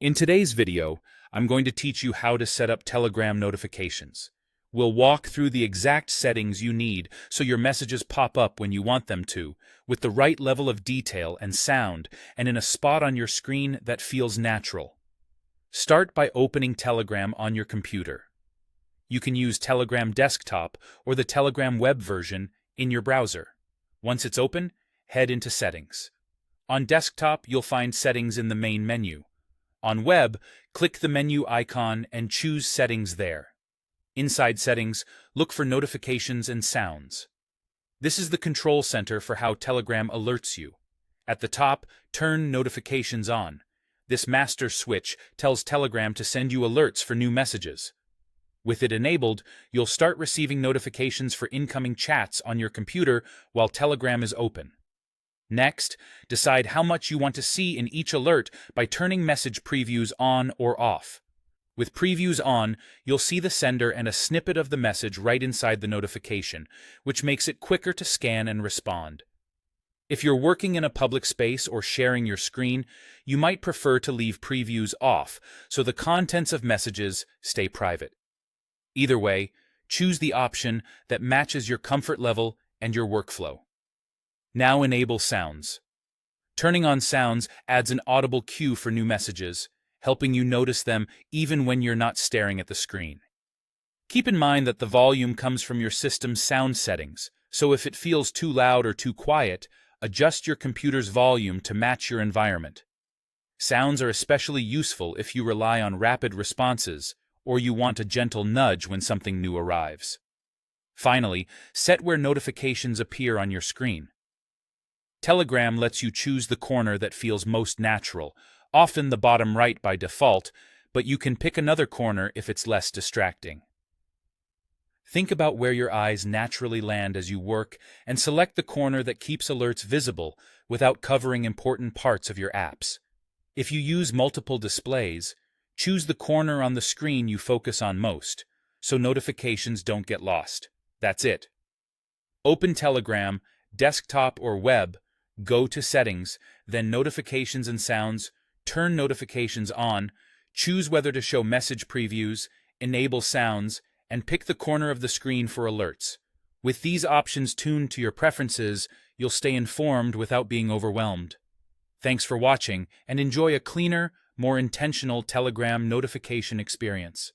In today's video, I'm going to teach you how to set up Telegram notifications. We'll walk through the exact settings you need so your messages pop up when you want them to, with the right level of detail and sound, and in a spot on your screen that feels natural. Start by opening Telegram on your computer. You can use Telegram Desktop or the Telegram web version in your browser. Once it's open, head into Settings. On desktop, you'll find Settings in the main menu. On web, click the menu icon and choose Settings there. Inside Settings, look for Notifications and Sounds. This is the control center for how Telegram alerts you. At the top, turn Notifications on. This master switch tells Telegram to send you alerts for new messages. With it enabled, you'll start receiving notifications for incoming chats on your computer while Telegram is open. Next, decide how much you want to see in each alert by turning message previews on or off. With previews on, you'll see the sender and a snippet of the message right inside the notification, which makes it quicker to scan and respond. If you're working in a public space or sharing your screen, you might prefer to leave previews off so the contents of messages stay private. Either way, choose the option that matches your comfort level and your workflow. Now enable sounds. Turning on sounds adds an audible cue for new messages, helping you notice them even when you're not staring at the screen. Keep in mind that the volume comes from your system's sound settings, so if it feels too loud or too quiet, adjust your computer's volume to match your environment. Sounds are especially useful if you rely on rapid responses or you want a gentle nudge when something new arrives. Finally, set where notifications appear on your screen. Telegram lets you choose the corner that feels most natural, often the bottom right by default, but you can pick another corner if it's less distracting. Think about where your eyes naturally land as you work and select the corner that keeps alerts visible without covering important parts of your apps. If you use multiple displays, choose the corner on the screen you focus on most, so notifications don't get lost. That's it. Open Telegram, desktop or web, go to Settings, then Notifications and Sounds, turn notifications on, choose whether to show message previews, enable sounds, and pick the corner of the screen for alerts. With these options tuned to your preferences, you'll stay informed without being overwhelmed. Thanks for watching, and enjoy a cleaner, more intentional Telegram notification experience.